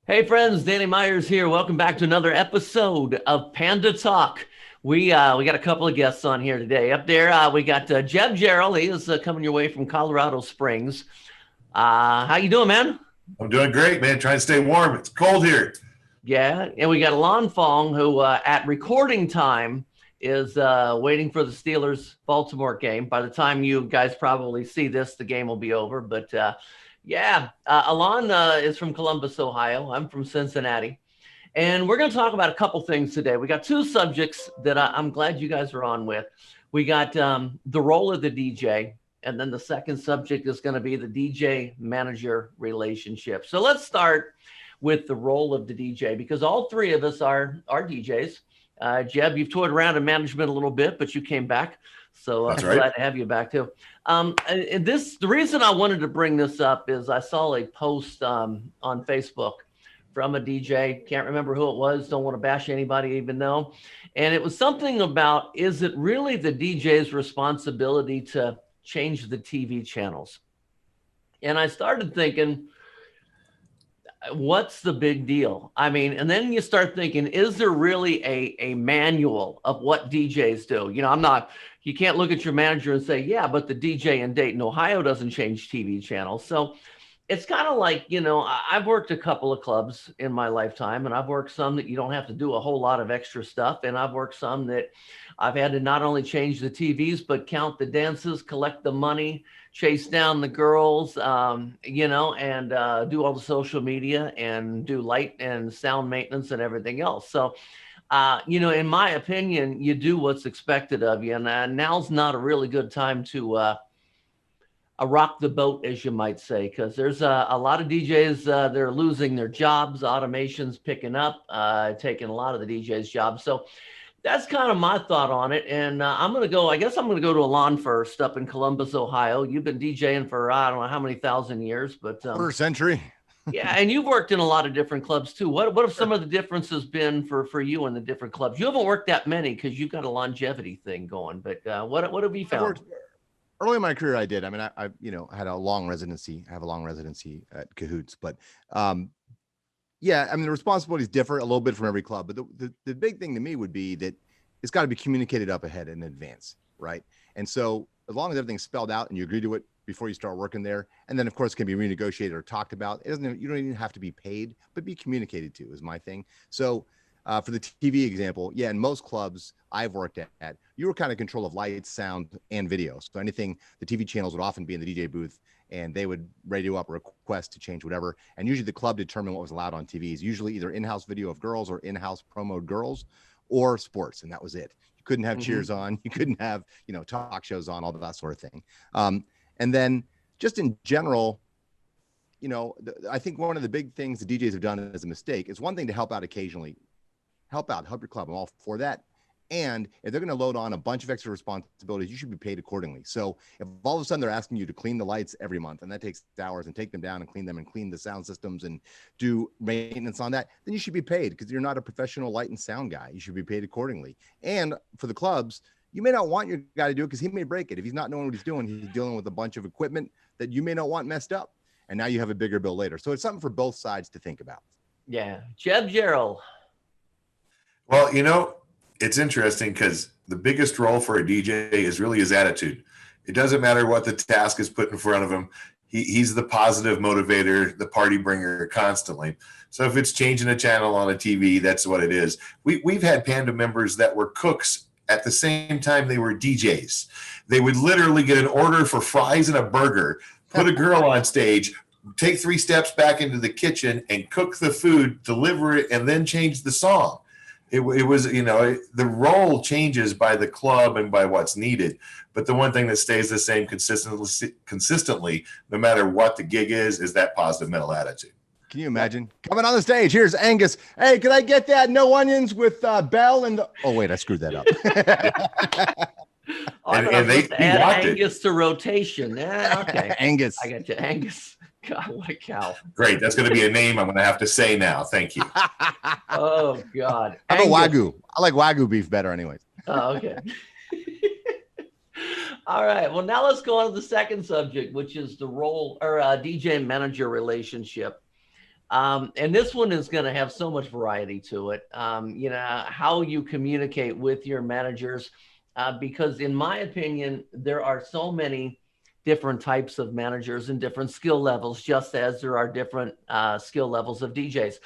Hey friends, Danny Meyers here. Welcome back to another episode of Panda Talk. We got a couple of guests on here today. Up there, we got Jarrell. He is coming your way from Colorado Springs. How you doing, man? I'm doing great, man. Trying to stay warm. It's cold here. Yeah, and we got Ilan Fong, who at recording time is waiting for the Steelers Baltimore game. By the time you guys probably see this, the game will be over. But Ilan is from Columbus, Ohio. I'm from Cincinnati. And we're going to talk about a couple things today. We got two subjects that I'm glad you guys are on with. We got the role of the DJ, and then the second subject is going to be the DJ manager relationship. So let's start with the role of the DJ because all three of us are DJs. Jeb, you've toyed around in management a little bit, but you came back. So That's I'm right. glad to have you back too. The reason I wanted to bring this up is I saw a post on Facebook from a DJ. Can't remember who it was. Don't want to bash anybody, even though. And it was something about, is it really the DJ's responsibility to change the TV channels? And I started thinking, what's the big deal? I mean, and then you start thinking, is there really a manual of what DJs do? You can't look at your manager and say, yeah, but the DJ in Dayton, Ohio doesn't change TV channels. So it's kind of like, I've worked a couple of clubs in my lifetime, and I've worked some that you don't have to do a whole lot of extra stuff. And I've worked some that I've had to not only change the TVs, but count the dances, collect the money, chase down the girls, and do all the social media and do light and sound maintenance and everything else. So, in my opinion, you do what's expected of you. And now's not a really good time to rock the boat, as you might say, because there's a lot of DJs, they're losing their jobs. Automation's picking up, taking a lot of the DJs' jobs. So that's kind of my thought on it. And I guess I'm going to go to Ilan first up in Columbus, Ohio. You've been DJing for, I don't know how many thousand years, but quarter century. yeah, and you've worked in a lot of different clubs too. What have some of the differences been for you in the different clubs? You haven't worked that many because you've got a longevity thing going, but what have you found? Early in my career, I did. I mean, I had a long residency. I have a long residency at Cahoots, but yeah, I mean, the responsibilities differ a little bit from every club. But the big thing to me would be that it's got to be communicated up ahead in advance, right? And so as long as everything's spelled out and you agree to it before you start working there, and then of course it can be renegotiated or talked about. You don't even have to be paid, but be communicated to is my thing. So for the TV example, yeah, in most clubs I've worked at, you were kind of control of lights, sound, and video. So anything, the TV channels would often be in the DJ booth, and they would radio up a request to change whatever. And usually the club determined what was allowed on TVs, usually either in-house video of girls or in-house promoed girls or sports, and that was it. You couldn't have cheers on, you couldn't have, talk shows on, all that sort of thing. And then just in general, I think one of the big things the DJs have done as a mistake is one thing to help out occasionally. Help your club. I'm all for that. And if they're going to load on a bunch of extra responsibilities, you should be paid accordingly. So if all of a sudden they're asking you to clean the lights every month, and that takes hours, and take them down and clean them and clean the sound systems and do maintenance on that, then you should be paid because you're not a professional light and sound guy. You should be paid accordingly. And for the clubs, you may not want your guy to do it because he may break it. If he's not knowing what he's doing, he's dealing with a bunch of equipment that you may not want messed up. And now you have a bigger bill later. So it's something for both sides to think about. Yeah. Jarrell. Well, it's interesting because the biggest role for a DJ is really his attitude. It doesn't matter what the task is put in front of him. He's the positive motivator, the party bringer constantly. So if it's changing a channel on a TV, that's what it is. We've had Panda members that were cooks at the same time they were DJs. They would literally get an order for fries and a burger, put a girl on stage, take 3 steps back into the kitchen and cook the food, deliver it, and then change the song. It was, the role changes by the club and by what's needed. But the one thing that stays the same consistently, no matter what the gig is that positive mental attitude. Can you imagine coming on the stage? Here's Angus. Hey, could I get that no onions with Bell and oh wait, I screwed that up. and they add Angus to rotation. Yeah, okay. Angus. I got you, Angus. God, what a cow. Great. That's going to be a name I'm going to have to say now. Thank you. Oh, God. How about Wagyu? I like Wagyu beef better anyways. Oh, okay. All right. Well, now let's go on to the second subject, which is the role or DJ manager relationship. And this one is going to have so much variety to it. How you communicate with your managers, because in my opinion, there are so many different types of managers and different skill levels, just as there are different skill levels of DJs.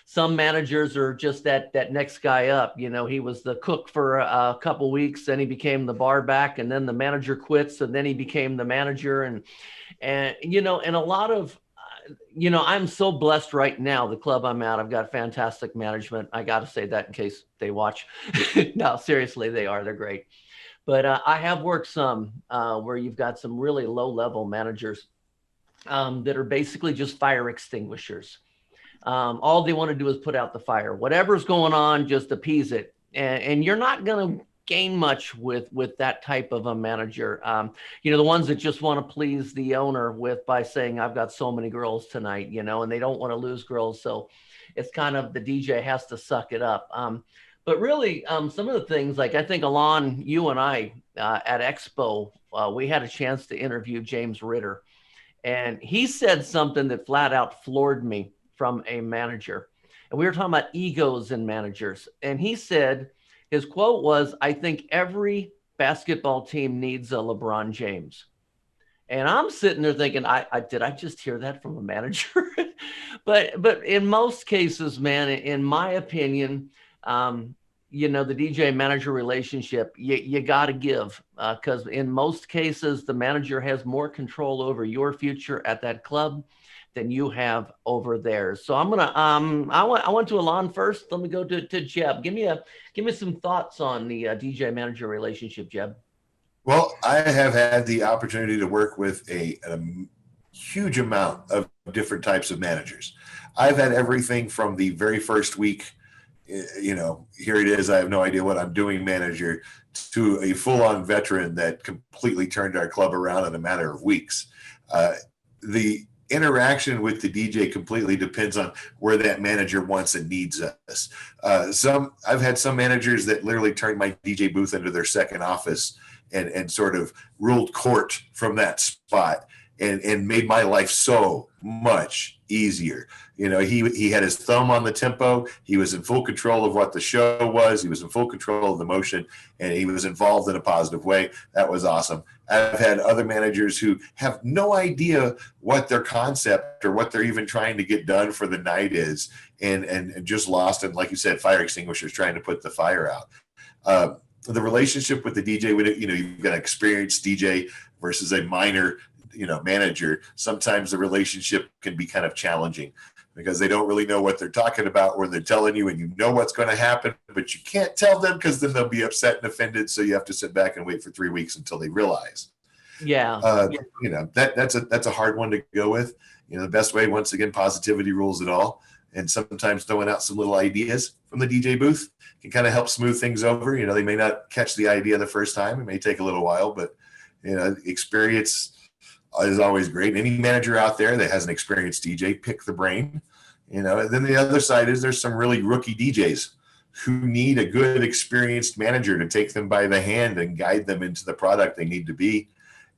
Some managers are just that next guy up. He was the cook for a couple weeks, then he became the bar back, and then the manager quits, and then he became the manager. And a lot of I'm so blessed right now. The club I'm at, I've got fantastic management. I got to say that in case they watch. No, seriously, they're great. But I have worked some where you've got some really low level managers that are basically just fire extinguishers. All they want to do is put out the fire. Whatever's going on, just appease it. And you're not going to gain much with that type of a manager. The ones that just want to please the owner by saying, I've got so many girls tonight, and they don't want to lose girls. So it's kind of the DJ has to suck it up. But really, some of the things, like I think Ilan, you and I at Expo, we had a chance to interview James Ritter. And he said something that flat out floored me from a manager. And we were talking about egos in managers. And he said, his quote was, I think every basketball team needs a LeBron James. And I'm sitting there thinking, did I just hear that from a manager? but in most cases, man, in my opinion, the DJ manager relationship, you got to give, because in most cases, the manager has more control over your future at that club than you have over theirs. So I'm gonna I went to Ilan first. Let me go to Jeb. Give me some thoughts on the DJ manager relationship, Jeb. Well, I have had the opportunity to work with a huge amount of different types of managers. I've had everything from the very first week, here it is, I have no idea what I'm doing manager, to a full-on veteran that completely turned our club around in a matter of weeks. The interaction with the DJ completely depends on where that manager wants and needs us. I've had some managers that literally turned my DJ booth into their second office and sort of ruled court from that spot and made my life so much easier. He had his thumb on the tempo. He was in full control of what the show was. He was in full control of the motion, and he was involved in a positive way. That was awesome. I've had other managers who have no idea what their concept or what they're even trying to get done for the night is, and just lost in, like you said, fire extinguishers trying to put the fire out. The relationship with the DJ, you've got an experienced DJ versus a minor, manager. Sometimes the relationship can be kind of challenging because they don't really know what they're talking about, or they're telling you and you know what's going to happen, but you can't tell them because then they'll be upset and offended. So you have to sit back and wait for 3 weeks until they realize. Yeah. That's a hard one to go with. The best way, once again, positivity rules it all. And sometimes throwing out some little ideas from the DJ booth can kind of help smooth things over. They may not catch the idea the first time. It may take a little while, but experience is always great. Any manager out there that has an experienced DJ, pick the brain. And then the other side is there's some really rookie DJs who need a good experienced manager to take them by the hand and guide them into the product they need to be.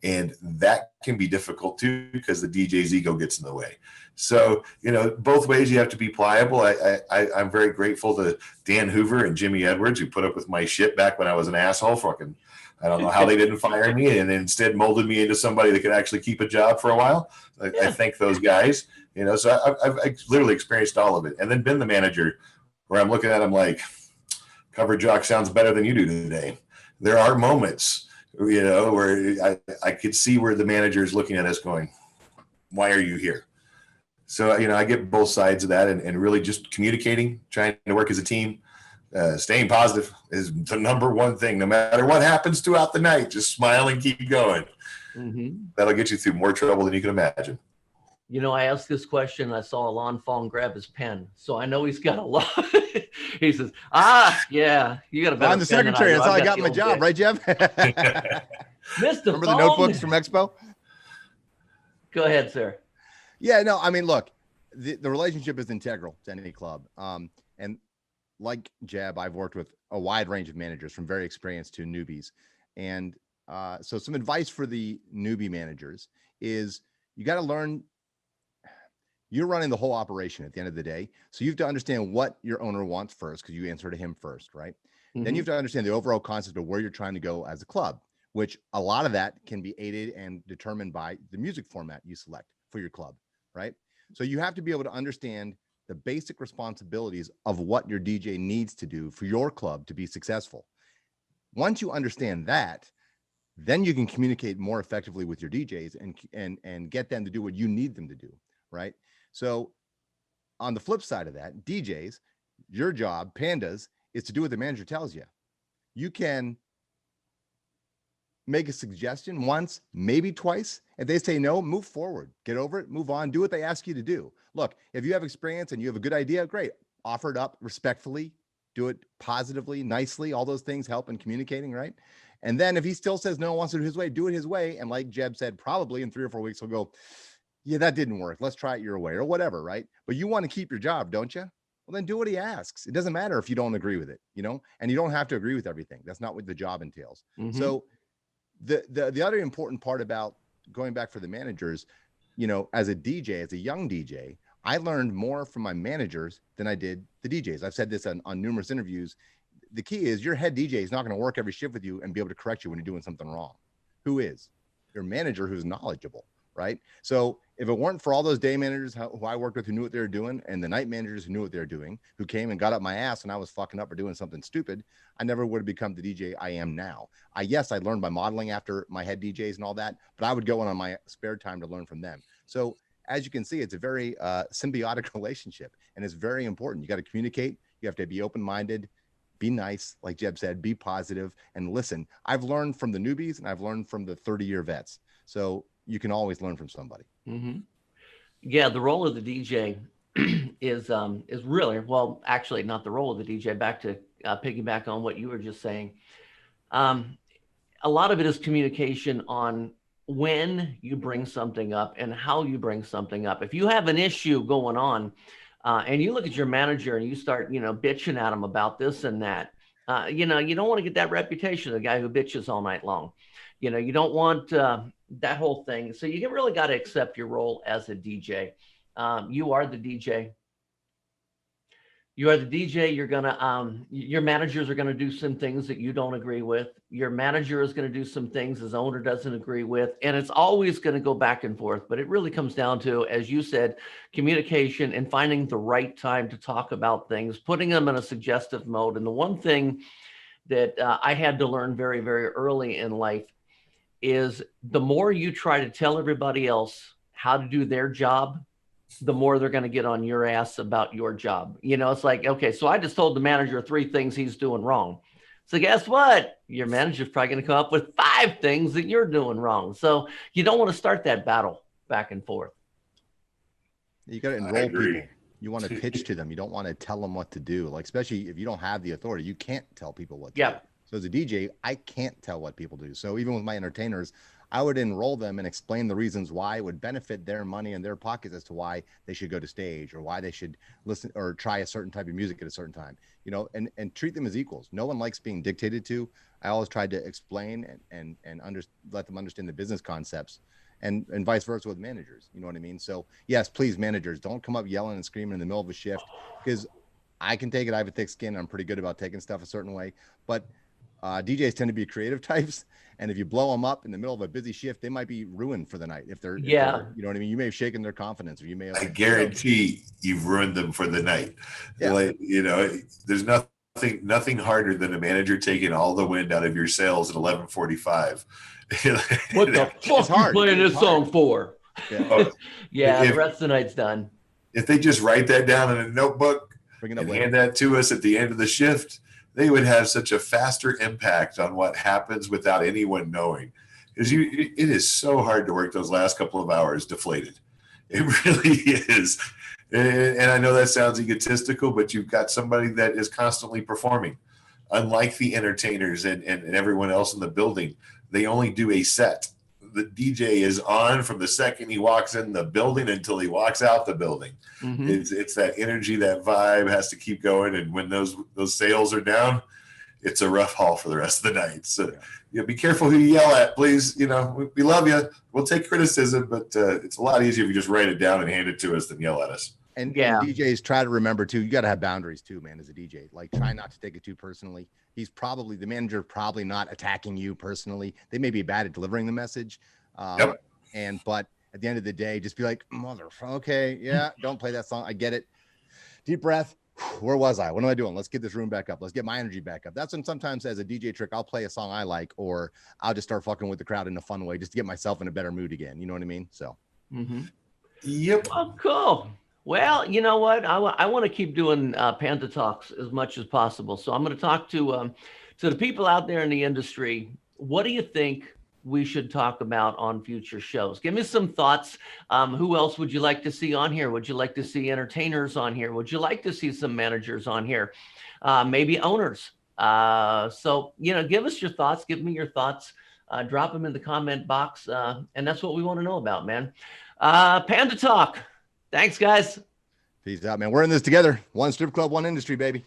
And that can be difficult too, because the DJ's ego gets in the way. So, both ways you have to be pliable. I'm very grateful to Dan Hoover and Jimmy Edwards, who put up with my shit back when I was an asshole. Fucking, I don't know how they didn't fire me and instead molded me into somebody that could actually keep a job for a while. I thank those guys. So I've literally experienced all of it, and then been the manager where I'm looking at them like, cover jock sounds better than you do today. There are moments, where I could see where the manager is looking at us going, why are you here? So, I get both sides of that, and really just communicating, trying to work as a team. Staying positive is the number one thing. No matter what happens throughout the night, just smile and keep going. Mm-hmm. That'll get you through more trouble than you can imagine. I asked this question. I saw Ilan Fong grab his pen, so I know he's got a lot. He says, yeah, you got a better I'm the secretary. That's how I got my job, right, Jeff? Mr. Remember Fong? the notebooks from Expo? Go ahead, sir. Yeah, no, I mean, look, the relationship is integral to any club. And like Jeb, I've worked with a wide range of managers, from very experienced to newbies. And so some advice for the newbie managers is you got to learn You're running the whole operation at the end of the day. So you have to understand what your owner wants first, because you answer to him first, right? Then you have to understand the overall concept of where you're trying to go as a club, which a lot of that can be aided and determined by the music format you select for your club, right? So you have to be able to understand the basic responsibilities of what your DJ needs to do for your club to be successful. Once you understand that, then you can communicate more effectively with your DJs and get them to do what you need them to do, right? So on the flip side of that, DJs, your job, pandas, is to do what the manager tells you. You can make a suggestion once, maybe twice. If they say no, move forward, get over it, move on, do what they ask you to do. Look, if you have experience and you have a good idea, great. Offer it up respectfully, do it positively, nicely. All those things help in communicating, right? And then if he still says no, wants to do it his way, do it his way. And like Jeb said, probably in 3 or 4 weeks, he'll go, yeah, that didn't work. Let's try it your way or whatever, right? But you want to keep your job, don't you? Well, then do what he asks. It doesn't matter if you don't agree with it, and you don't have to agree with everything. That's not what the job entails. So the other important part about going back for the managers, as a DJ, as a young DJ, I learned more from my managers than I did the DJs. I've said this on numerous interviews. The key is your head DJ is not going to work every shift with you and be able to correct you when you're doing something wrong. Who is? Your manager, who's knowledgeable, right? So if it weren't for all those day managers who I worked with who knew what they were doing, and the night managers who knew what they were doing, who came and got up my ass when I was fucking up or doing something stupid, I never would have become the DJ I am now. I learned by modeling after my head DJs and all that, but I would go in on my spare time to learn from them. So as you can see, it's a very symbiotic relationship, and it's very important. You got to communicate. You have to be open-minded, be nice, like Jeb said, be positive, and listen. I've learned from the newbies, and I've learned from the 30-year vets. So you can always learn from somebody. Yeah, the role of the DJ is really, well, actually not the role of the DJ. Back to piggyback on what you were just saying. A lot of it is communication on when you bring something up and how you bring something up. If you have an issue going on and you look at your manager and you start, bitching at him about this and that, you don't want to get that reputation of the guy who bitches all night long. You don't want that whole thing. So you really got to accept your role as a DJ. You are the DJ. You are the DJ. You're going to, your managers are going to do some things that you don't agree with. Your manager is going to do some things his owner doesn't agree with. And it's always going to go back and forth. But it really comes down to, as you said, communication and finding the right time to talk about things, putting them in a suggestive mode. And the one thing that I had to learn very, very early in life is the more you try to tell everybody else how to do their job, the more they're going to get on your ass about your job. It's like, okay, so I just told the manager 3 things he's doing wrong. So guess what? Your manager's probably going to come up with 5 things that you're doing wrong. So you don't want to start that battle back and forth. You got to enroll people. You want to pitch to them. You don't want to tell them what to do. Like, especially if you don't have the authority, you can't tell people what to do. So as a DJ, I can't tell what people do. So even with my entertainers, I would enroll them and explain the reasons why it would benefit their money and their pockets as to why they should go to stage or why they should listen or try a certain type of music at a certain time, and treat them as equals. No one likes being dictated to. I always tried to explain and let them understand the business concepts and vice versa with managers. You know what I mean? So yes, please, managers, don't come up yelling and screaming in the middle of a shift, because I can take it. I have a thick skin. I'm pretty good about taking stuff a certain way, but DJs tend to be creative types, and if you blow them up in the middle of a busy shift, they might be ruined for the night. If they're you know what I mean? You may have shaken their confidence, or you may have. I guarantee you've ruined them for the night. Yeah. There's nothing harder than a manager taking all the wind out of your sails at 11:45. What the fuck are you playing this song for? Yeah. The rest of the night's done. If they just write that down in a notebook and hand that to us at the end of the shift, they would have such a faster impact on what happens without anyone knowing. Because it is so hard to work those last couple of hours deflated. It really is. And I know that sounds egotistical, but you've got somebody that is constantly performing. Unlike the entertainers and everyone else in the building, they only do a set. The DJ is on from the second he walks in the building until he walks out the building. It's that energy, that vibe has to keep going. And when those sales are down, it's a rough haul for the rest of the night. So be careful who you yell at, please. We love you. We'll take criticism, but it's a lot easier if you just write it down and hand it to us than yell at us. And DJs, try to remember too, you got to have boundaries too, man, as a DJ. Like, try not to take it too personally. The manager probably not attacking you personally. They may be bad at delivering the message. But at the end of the day, just be like, okay, yeah, don't play that song. I get it. Deep breath. Where was I? What am I doing? Let's get this room back up. Let's get my energy back up. That's when sometimes as a DJ trick, I'll play a song I like, or I'll just start fucking with the crowd in a fun way just to get myself in a better mood again. You know what I mean? So. Yep. Oh, cool. Well, you know what? I want to keep doing Panda Talks as much as possible. So I'm going to talk to the people out there in the industry. What do you think we should talk about on future shows? Give me some thoughts. Who else would you like to see on here? Would you like to see entertainers on here? Would you like to see some managers on here? Maybe owners. So, give us your thoughts. Give me your thoughts. Drop them in the comment box. And that's what we want to know about, man. Panda Talk. Thanks, guys. Peace out, man. We're in this together. One strip club, one industry, baby.